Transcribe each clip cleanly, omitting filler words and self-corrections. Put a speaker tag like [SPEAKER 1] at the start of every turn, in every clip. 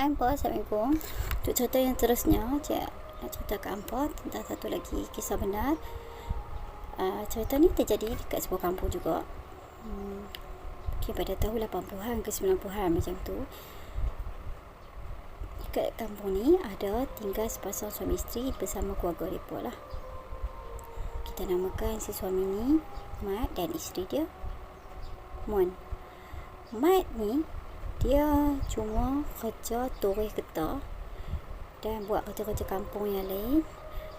[SPEAKER 1] Hai Ampa, Assalamualaikum. Untuk cerita yang terusnya, Cik nak cerita ke Ampa tentang satu lagi kisah benar. Cerita ni terjadi dekat sebuah kampung juga. Mungkin pada tahun 80-an ke 90-an macam tu. Dekat kampung ni ada tinggal sepasang suami isteri bersama keluarga mereka lah. Kita namakan si suami ni Mat dan isteri dia Mon. Mat ni dia cuma kerja toreh getah dan buat kerja-kerja kampung yang lain.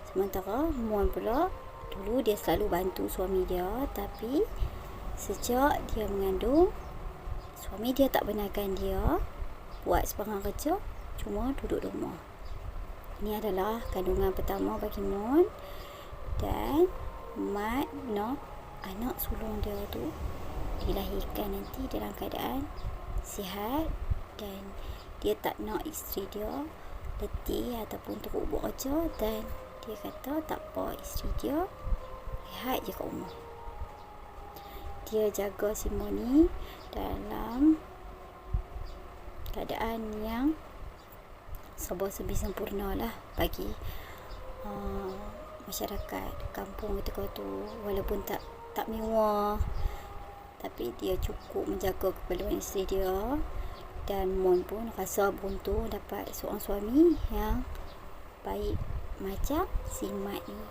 [SPEAKER 1] Sementara Mon pula dulu dia selalu bantu suami dia, tapi sejak dia mengandung, suami dia tak benarkan dia buat sebarang kerja, cuma duduk rumah. Ini adalah kandungan pertama bagi Mon, dan Mat nak anak sulung dia tu dilahirkan nanti dalam keadaan sihat, dan dia tak nak isteri dia letih ataupun teruk buat kerja, dan dia kata tak apa, isteri dia rehat je kat rumah. Dia jaga si Mon ni dalam keadaan yang serba-serbi sempurna lah bagi masyarakat kampung ketika tu. Walaupun tak mewah, tapi dia cukup menjaga keperluan isteri dia, dan Mon pun rasa beruntung dapat seorang suami yang baik macam si Mat ni.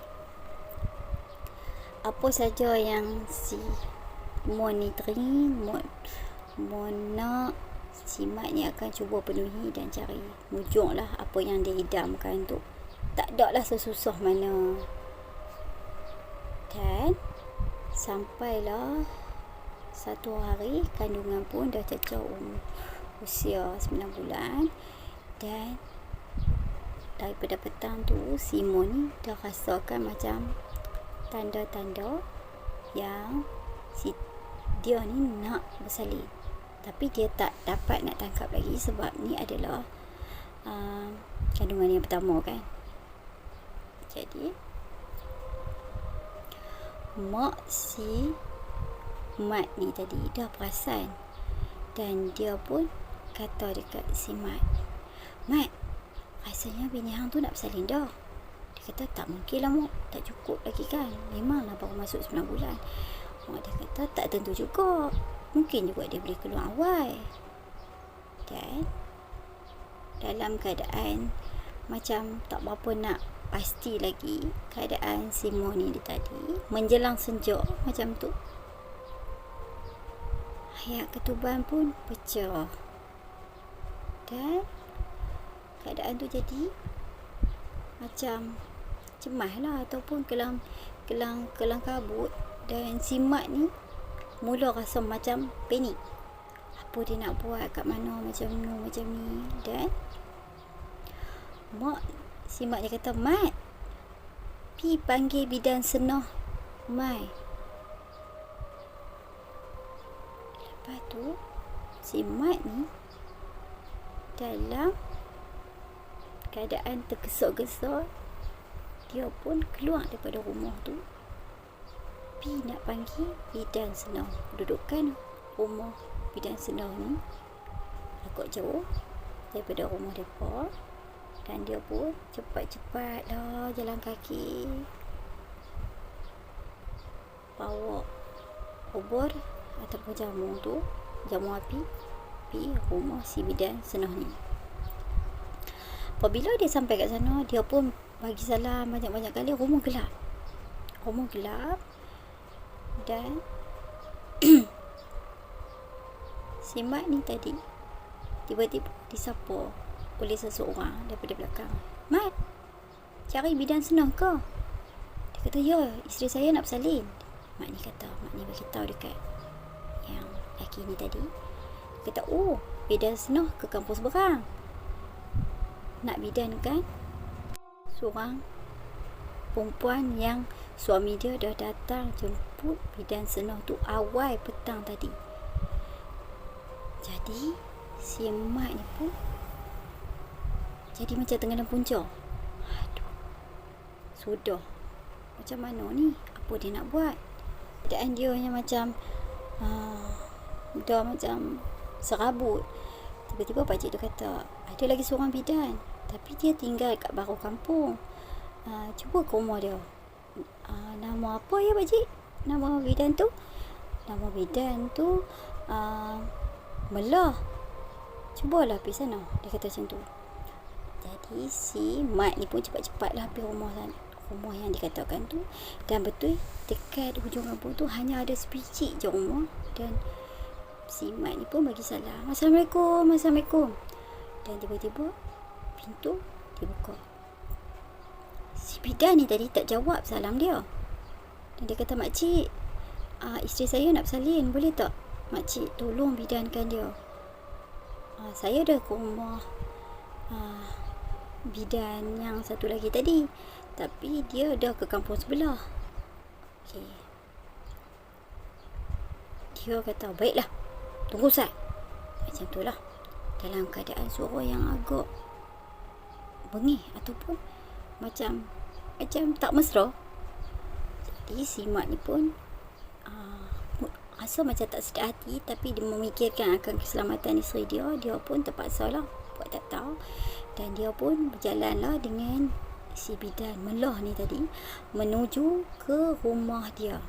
[SPEAKER 1] Apa saja yang si Mon ni teringin, Mon nak, si Mat ni akan cuba penuhi dan cari wujud lah apa yang dia idamkan tu. Tak ada lah sesusah mana. Dan sampailah satu hari kandungan pun dah cecah usia 9 bulan, dan daripada petang tu si Mon ni dah rasakan macam tanda-tanda yang dia ni nak bersalin, tapi dia tak dapat nak tangkap lagi sebab ni adalah kandungan yang pertama kan. Jadi mak si Mat ni tadi dah perasan, dan dia pun kata dekat si Mat, Mat, rasanya bini hang tu nak bersalin dah. Dia kata tak mungkin lah mak, tak cukup lagi kan, memanglah baru masuk 9 bulan. Mak dia kata tak tentu juga, mungkin juga dia boleh keluar awal. Dan dalam keadaan macam tak berapa nak pasti lagi keadaan si Mon ni tadi, menjelang senja macam tu, ayat ketuban pun pecah, dan keadaan tu jadi macam cemas lah, ataupun kelang kabut. Dan si Mat ni mula rasa macam panik, apa dia nak buat, kat mana, macam ni. Dan si Mat dia kata, Mat, pi panggil bidan senah Mai. Lepas tu si Mat ni dalam keadaan tergesa-gesa, dia pun keluar daripada rumah tu, pi nak panggil bidan senah. Kedudukan rumah bidan senah ni agak jauh daripada rumah mereka, dan dia pun cepat-cepat lah jalan kaki bawa obor ataupun jamu api pi rumah si bidan senah ni. Apabila dia sampai kat sana, dia pun bagi salam banyak-banyak kali. Rumah gelap, dan si Mat ni tadi tiba-tiba disapa oleh seseorang daripada belakang. Mat, cari bidan senah ke? Dia kata, ya, isteri saya nak bersalin. Mat ni beritahu dekat yang lelaki ni tadi. Dia kata, oh, bidan senah ke kampung seberang. Nak bidan kan seorang perempuan yang suami dia dah datang jemput bidan senah tu awal petang tadi. Jadi si Mat ni pun jadi macam tenggelam punca. Aduh, sudah, macam mana ni, apa dia nak buat? Keadaan dia yang macam dah macam serabut. Tiba-tiba pakcik tu kata, ada lagi seorang bidan, tapi dia tinggal kat baru kampung. Cuba ke rumah dia. Nama apa ya pakcik? Nama bidan tu? Nama bidan tu Melah. Cubalah pergi sana. Dia kata macam tu. Jadi si Mat ni pun cepat-cepatlah pergi rumah yang dikatakan tu. Dan betul dekat hujung kampung tu hanya ada sebiji je rumah. Dan si Mat ni pun bagi salam, Assalamualaikum. Dan tiba-tiba pintu dibuka. Si bidan ni tadi tak jawab salam dia. Dan dia kata, makcik, isteri saya nak bersalin, boleh tak makcik tolong bidankan dia? Saya dah ke rumah bidan yang satu lagi tadi, tapi dia dah ke kampung sebelah. Okay. Dia kata, baiklah, tunggu Ustaz. Macam tu lah. Dalam keadaan suara yang agak bengih ataupun macam tak mesra. Jadi si Mat ni pun rasa macam tak sedar hati, tapi dia memikirkan akan keselamatan isteri dia. Dia pun terpaksa lah buat tak tahu. Dan dia pun berjalanlah dengan si bidan Melah ni tadi menuju ke rumah dia.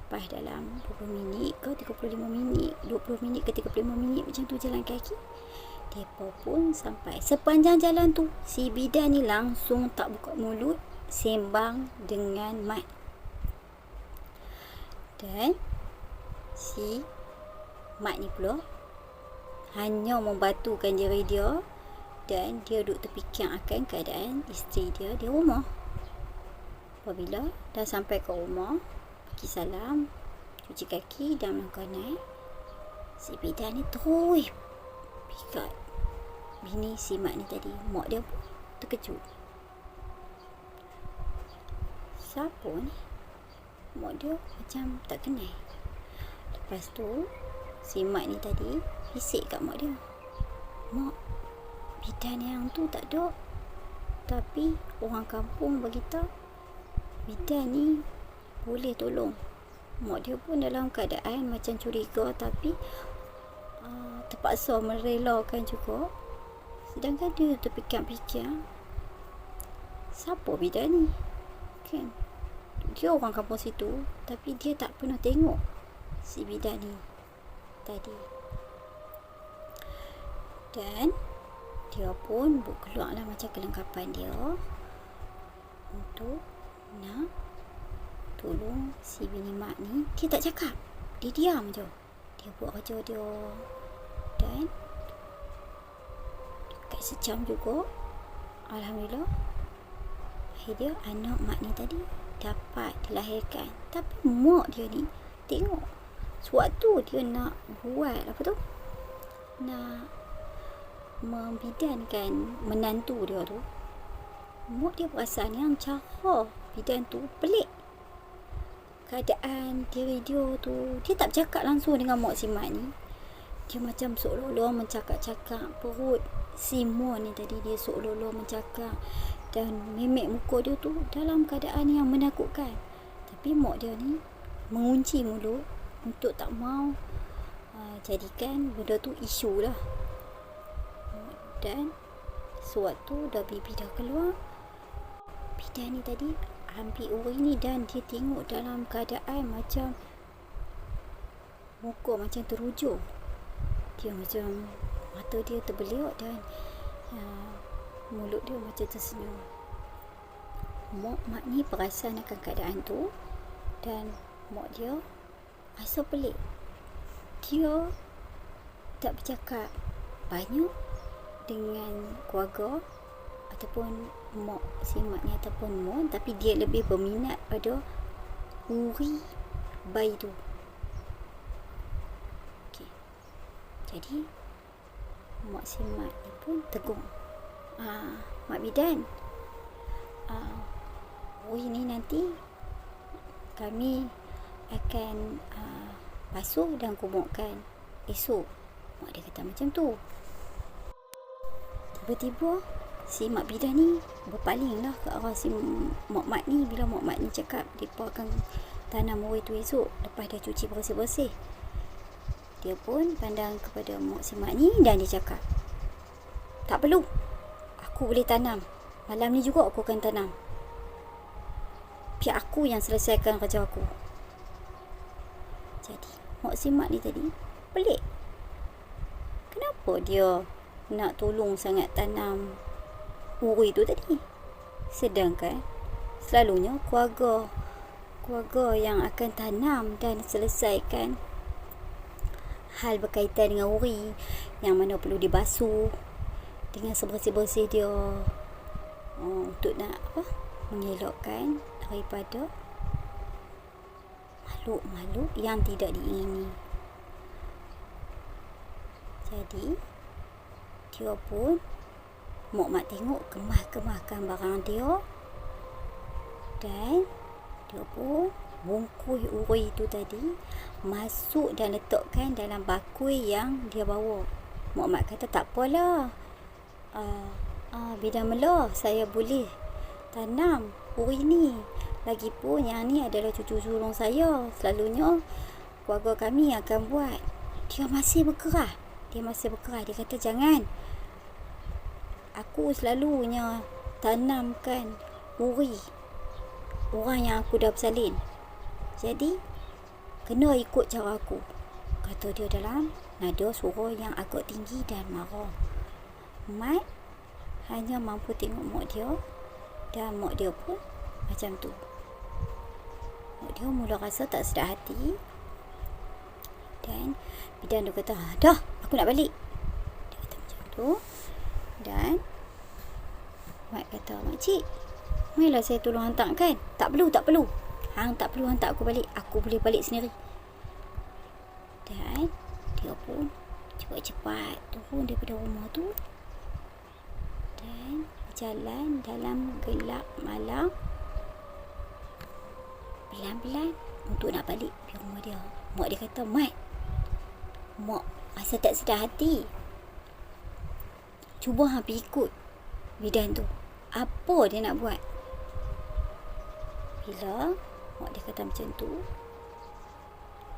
[SPEAKER 1] Lepas dalam 20 minit ke 35 minit, 20 minit ke 35 minit macam tu jalan kaki, mereka pun sampai. Sepanjang jalan tu si bidan ni langsung tak buka mulut, sembang dengan Mat. Dan si Mat ni pula hanya membatukan diri dia, dan dia duduk terfikir akan keadaan isteri dia di rumah. Apabila dah sampai ke rumah, bagi salam, cuci kaki dan melangkah naik, si bidan ni terus pikat bini si Mat ni tadi. Mak dia pun terkejut. Siapa ni? Mak dia macam tak kenal. Lepas tu si Mat ni tadi bisik kat mak dia, mak, bidan yang tu tak ada, tapi orang kampung beritahu bidan ni boleh tolong. Mak dia pun dalam keadaan macam curiga, tapi terpaksa merelakan juga. Sedangkan dia terfikir-fikir, siapa bidan ni? Kan? Dia orang kampung situ, tapi dia tak pernah tengok si bidan ni tadi. Dan dia pun keluarlah macam kelengkapan dia untuk nak tolong si bini Mat ni. Dia tak cakap, dia diam je, dia buat kerja dia. Dan dekat sejam juga, alhamdulillah, akhirnya anak Mat ni tadi dapat dilahirkan. Tapi mak dia ni tengok sewaktu dia nak buat nak membidankan menantu dia tu, mak dia perasan yang cara bidan tu pelik. Keadaan diri dia tu, dia tak bercakap langsung dengan mak si Mat ni. Dia macam seolah-olah mencakap-cakap. Perut si Mon ni tadi, dia seolah-olah mencakap. Dan memek muka dia tu dalam keadaan yang menakutkan. Tapi mak dia ni mengunci mulut untuk tak mau jadikan benda tu isu lah. Dan sewaktu dah bibi dah keluar, bidan ni tadi ambil urin ni, dan dia tengok dalam keadaan macam muka macam terujuk. Dia macam mata dia terbeliak dan mulut dia macam tersenyum. Mak ni perasan akan keadaan tu, dan mak dia rasa pelik. Dia tak bercakap banyak dengan keluarga ataupun mak si Mat ni ataupun Mon, tapi dia lebih berminat pada uri bayi tu. Okay. Jadi mak si Mat ni pun tegur, Mak bidan, uri ni nanti kami akan basuh dan kumurkan esok. Mak dia kata macam tu. Tiba-tiba si mak bidan ni berpaling lah ke arah si mak Mat ni. Bila mak Mat ni cakap mereka akan tanam uri tu esok, lepas dah cuci bersih-bersih. Dia pun pandang kepada mak si mak ni dan dia cakap, tak perlu, aku boleh tanam. Malam ni juga aku akan tanam. Biar aku yang selesaikan kerja aku. Jadi mak si mak ni tadi pelik. Kenapa dia nak tolong sangat tanam uri tu tadi? Sedangkan selalunya keluarga yang akan tanam dan selesaikan hal berkaitan dengan uri, yang mana perlu dibasuh dengan sebersih-bersih dia, untuk nak mengelakkan daripada makhluk-makhluk yang tidak diingini. Jadi dia pun, mak tengok kemah-kemahkan barang dia, dan dia pun bungkus uri tu tadi masuk dan letakkan dalam bakul yang dia bawa. Mak kata, tak apalah, bidan melah, saya boleh tanam uri ni. Lagipun yang ni adalah cucu sulung saya, selalunya keluarga kami akan buat. Dia masih berkerah. Dia kata, jangan, aku selalunya tanamkan uri orang yang aku dah bersalin, jadi kena ikut cara aku, kata dia dalam nada suara yang agak tinggi dan marah. Mat hanya mampu tengok mak dia, dan mak dia pun macam tu. Mak dia mula rasa tak sedar hati, dan bidan tu kata, dah, aku nak balik. Dia kata macam tu. Dan mat kata, makcik, marilah saya tolong hantarkan. Tak perlu. Hang tak perlu hantar aku balik. Aku boleh balik sendiri. Dan dia pun cepat-cepat turun daripada rumah tu dan berjalan dalam gelap malam, pelan-pelan untuk nak balik ke rumah dia. Mak dia kata, mak rasa tak sedar hati. Cuba hang pergi ikut bidan tu, apa dia nak buat. Bila mak dia kata macam tu,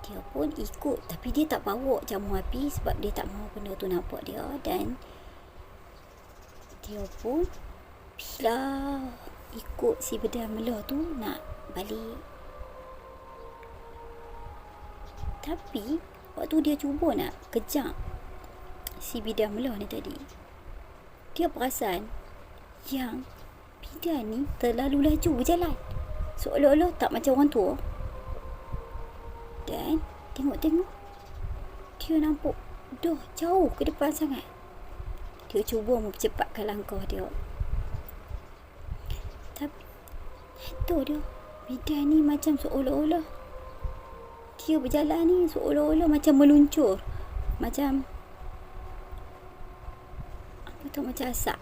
[SPEAKER 1] dia pun ikut. Tapi dia tak bawa jamu api sebab dia tak mahu benda tu nampak dia. Dan dia pun bila ikut si bidan melah tu nak balik. Tapi waktu dia cuba nak kejar si bidan melah ni tadi, dia perasan yang bidan ni terlalu laju berjalan, seolah-olah tak macam orang tua. Dan tengok-tengok, dia nampak dah jauh ke depan sangat. Dia cuba mempercepatkan langkah dia, tapi itu dia, bidan ni macam seolah-olah dia berjalan ni seolah-olah macam meluncur, macam macam asap.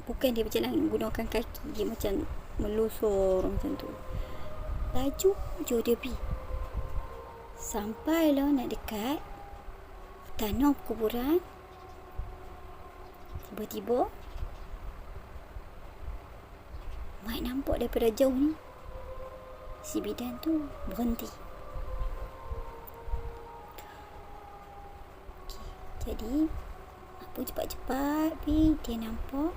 [SPEAKER 1] Bukan dia berjalan menggunakan kaki, dia macam melusur macam tu. Laju je dia pergi. Sampailah nak dekat tanah kuburan, tiba-tiba mak nampak daripada jauh ni si bidan tu berhenti. Jadi aku cepat-cepat pergi, dia nampak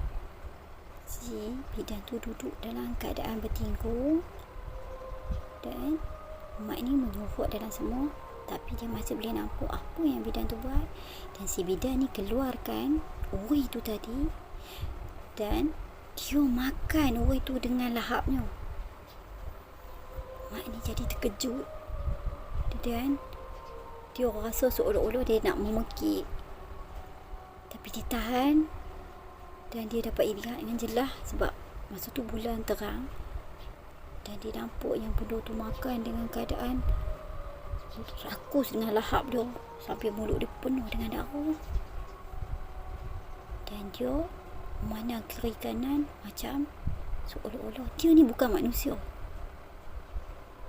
[SPEAKER 1] si bidan tu duduk dalam keadaan bertinggung, dan mak ni menyuruh dalam semua, tapi dia masih boleh nampak apa yang bidan tu buat. Dan si bidan ni keluarkan uri tu tadi, dan dia makan uri tu dengan lahapnya. Mak ni jadi terkejut, dan dia rasa seolah-olah dia nak memekik, tapi dia tahan. Dan dia dapat lihat dengan jelas sebab masa tu bulan terang, dan dia nampak yang benda tu makan dengan keadaan rakus dengan lahap dia sampai mulut dia penuh dengan darah. Dan dia memandang kiri kanan macam seolah-olah dia ni bukan manusia.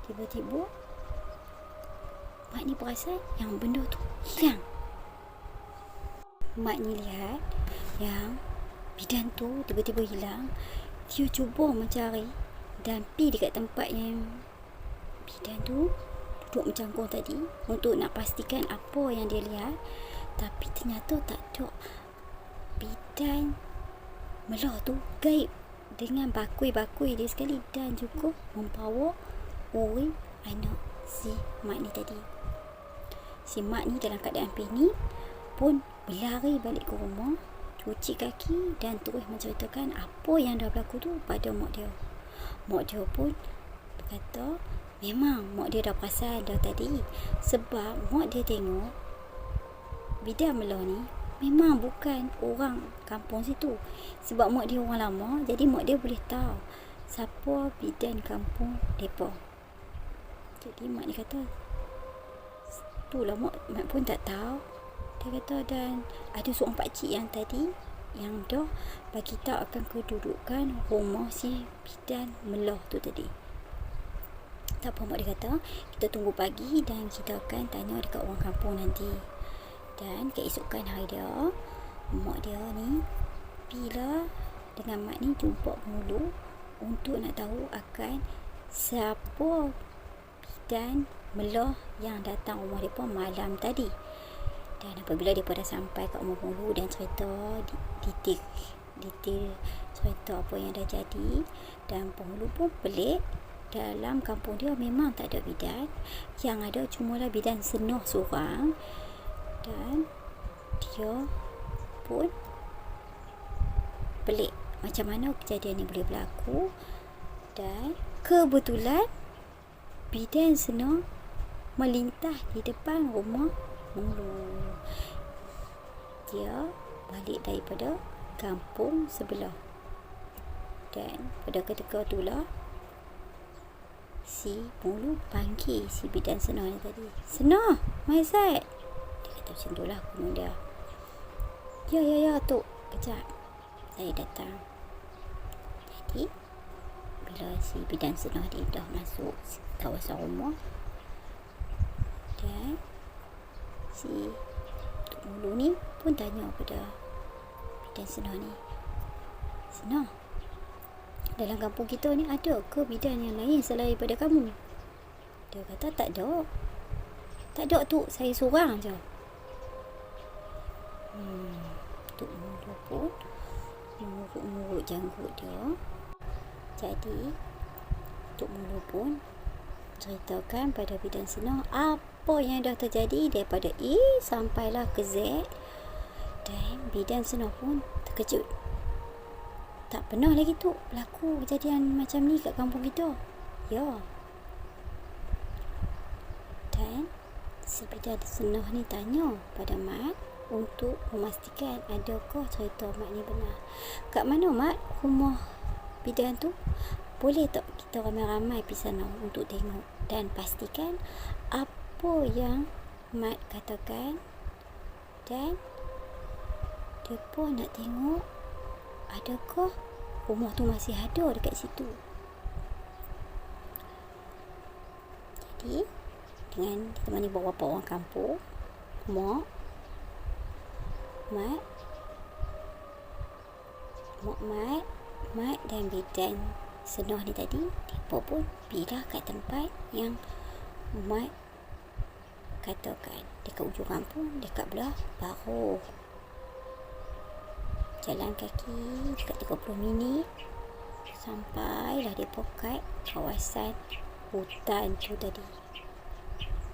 [SPEAKER 1] Tiba-tiba mak ni perasan yang benda tu hilang. Mak ni lihat yang bidan tu tiba-tiba hilang. Dia cuba mencari dan pergi dekat tempat yang bidan tu duduk mencangkung tadi untuk nak pastikan apa yang dia lihat. Tapi ternyata tak ada. Bidan melah tu gaib dengan bakui-bakui dia sekali, dan juga membawa orang anak si Mat ni tadi. Si Mat ni dalam keadaan panik pun berlari balik ke rumah, cuci kaki dan terus menceritakan apa yang dah berlaku tu pada mak dia. Mak dia pun berkata memang mak dia dah perasan dah tadi, sebab mak dia tengok bidan melah ni memang bukan orang kampung situ. Sebab mak dia orang lama, jadi mak dia boleh tahu siapa bidan kampung mereka. Jadi mak dia kata, itulah mak pun tak tahu. Dia kata, dan ada seorang pakcik yang tadi yang dah bagi tahu akan kedudukan rumah si bidan melah tu tadi. Tak apa, mak dia kata, kita tunggu pagi dan kita akan tanya dekat orang kampung nanti. Dan keesokan hari dia, mak dia ni bila dengan mak ni jumpa penghulu untuk nak tahu akan siapa bidan melah yang datang rumah mereka malam tadi. Dan apabila mereka dah sampai kat rumah penghulu dan cerita detail cerita apa yang dah jadi, dan penghulu pun pelik, dalam kampung dia memang tak ada bidan, yang ada cumalah bidan Senoh seorang. Dan dia pun pelik macam mana kejadian ni boleh berlaku. Dan kebetulan bidan Senoh melintas di depan rumah penghulu. Dia balik daripada kampung sebelah, dan pada ketika itulah si penghulu panggil si bidan Senoh ni tadi. Senoh, mai Zat. Dia kata macam tu lah gunung dia. Ya Tok, kejap saya datang. Jadi bila si bidan Senoh dia dah masuk kawasan rumah, dan si Tok Mulu ni pun tanya pada bidan Senoh ni, Senoh, dalam kampung kita ni ada ke bidan yang lain selain daripada kamu? Dia kata tak ada. Tak ada tu, saya seorang je. Tok Mulu pun mengurut janggut dia. Jadi Tok Mulu pun ceritakan pada bidan Senoh apa yang dah terjadi daripada A sampailah ke Z. Dan bidan Senoh pun terkejut. Tak pernah lagi tu berlaku kejadian macam ni kat kampung kita. Ya. Dan si bidan Senoh ni tanya pada Mat untuk memastikan adakah cerita Mat ni benar. Kat mana Mat rumah bidan tu? Boleh tak kita ramai-ramai pergi sana untuk tengok dan pastikan apa yang Mat katakan, dan dia pun nak tengok adakah rumah tu masih ada dekat situ. Jadi dengan ditemani beberapa orang kampung, Mak dan bidan Senoh ni tadi, mereka pun pergilah kat tempat yang Mat katakan, dekat ujung kampung, dekat belah baru. Jalan kaki dekat 30 minit sampailah mereka kat kawasan hutan tu tadi.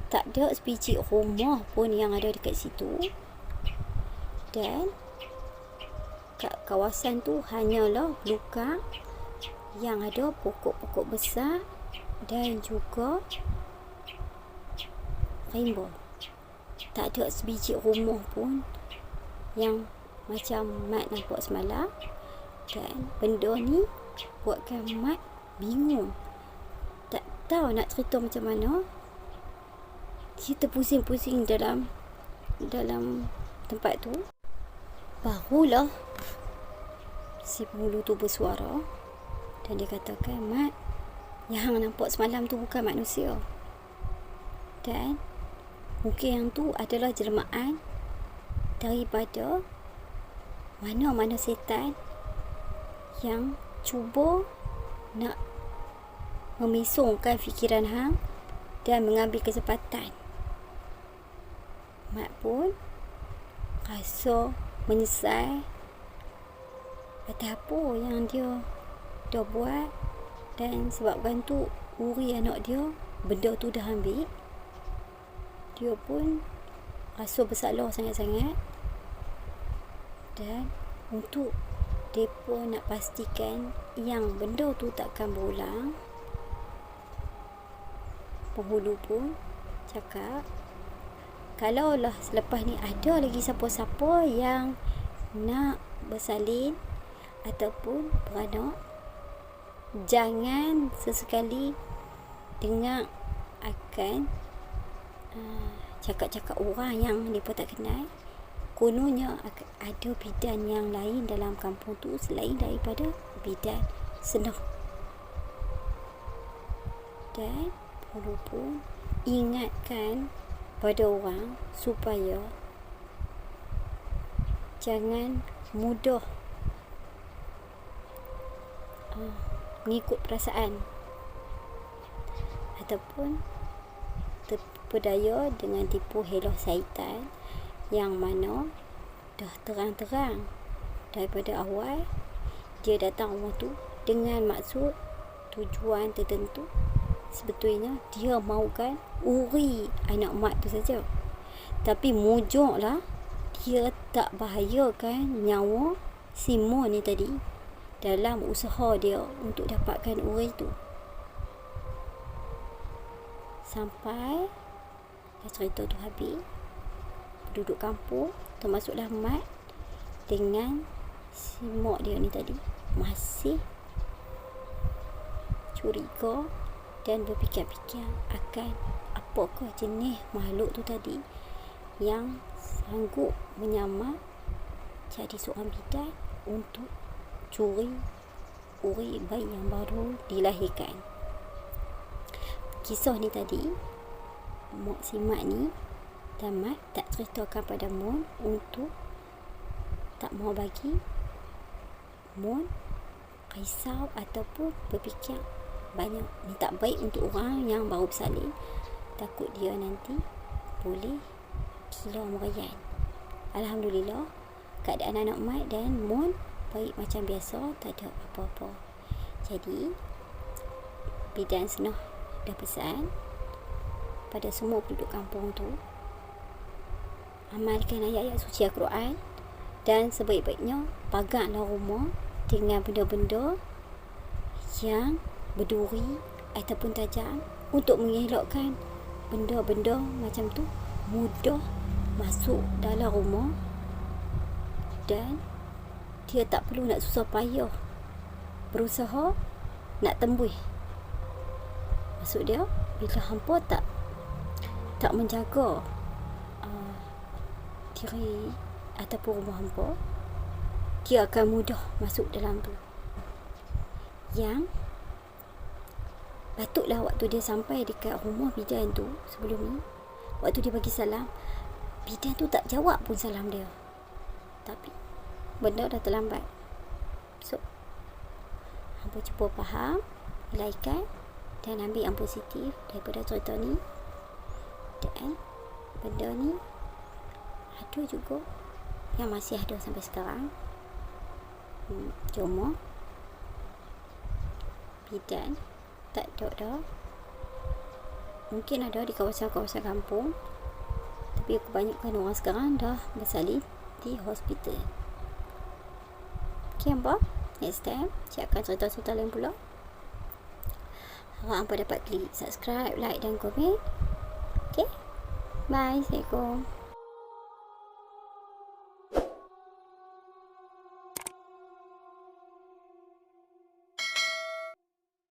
[SPEAKER 1] Tak ada sebiji rumah pun yang ada dekat situ. Dan kat kawasan tu hanyalah belukang yang ada pokok-pokok besar dan juga rimba. Tak ada sebiji rumah pun yang macam Mat nampak semalam. Dan benda ni buatkan Mat bingung, tak tahu nak cerita macam mana. Dia terpusing-pusing dalam tempat tu. Barulah si penghulu tu bersuara dan dia katakan, Mat, yang nampak semalam tu bukan manusia, dan mungkin yang tu adalah jelmaan daripada mana-mana setan yang cuba nak memisungkan fikiran hang dan mengambil kesempatan. Mat pun rasa menyesal atas apa yang dia dah buat, dan sebabkan tu uri anak dia, benda tu dah ambil. Dia pun rasa bersalah sangat-sangat, dan untuk mereka nak pastikan yang benda tu takkan berulang, penghulu pun cakap, kalaulah selepas ni ada lagi siapa-siapa yang nak bersalin ataupun beranak, jangan sesekali dengar akan cakap-cakap orang yang mereka tak kenal. Kononnya ada bidan yang lain dalam kampung tu selain daripada bidan Senah. Dan walaupun ingatkan pada orang supaya jangan mudah mengikut perasaan ataupun terpedaya dengan tipu helah syaitan, yang mana dah terang-terang daripada awal dia datang rumah tu dengan maksud tujuan tertentu. Sebetulnya dia mahukan uri anak mat tu saja, tapi mujuklah dia tak bahayakan nyawa si Mon ni tadi dalam usaha dia untuk dapatkan uri tu. Sampai dah cerita tu habis, penduduk kampung termasuklah Mat dengan si mak dia ni tadi masih curiga dan berfikir-fikir akan apakah jenis makhluk tu tadi yang sanggup menyamar jadi seorang bidan untuk curi uri bayi yang baru dilahirkan. Kisah ni tadi si Mat ni dan Mat tak ceritakan pada Mon untuk tak mau bagi Mon risau ataupun berfikir banyak. Ni tak baik untuk orang yang baru bersalin, takut dia nanti boleh gila merayan. Alhamdulillah, keadaan anak Mat dan Mon baik macam biasa, tak ada apa-apa. Jadi bidan Senah dah pesan pada semua penduduk kampung tu, amalkan ayat-ayat suci Al-Quran dan sebaik-baiknya pagaklah rumah dengan benda-benda yang berduri ataupun tajam untuk mengelakkan benda-benda macam tu mudah masuk dalam rumah, dan dia tak perlu nak susah payah berusaha nak tembus. Maksud dia, bila hampa tak menjaga diri ataupun rumah hampa, dia akan mudah masuk dalam tu. Yang patutlah waktu dia sampai dekat rumah bidan tu, sebelum ni waktu dia bagi salam, bidan tu tak jawab pun salam dia, tapi benda dah terlambat. So hampa cuba faham, elaikan dan ambil yang positif daripada cerita ni. Dan benda ni ada juga yang masih ada sampai sekarang. Cuma bidan tak ada dah. Mungkin ada di kawasan-kawasan kampung, tapi kebanyakan orang sekarang dah bersalin di hospital. Okay, hampa, next time Cik akan cerita-cerita lain pula. Harap hampa dapat klik subscribe, like dan komen. Okay, bye. Assalamualaikum.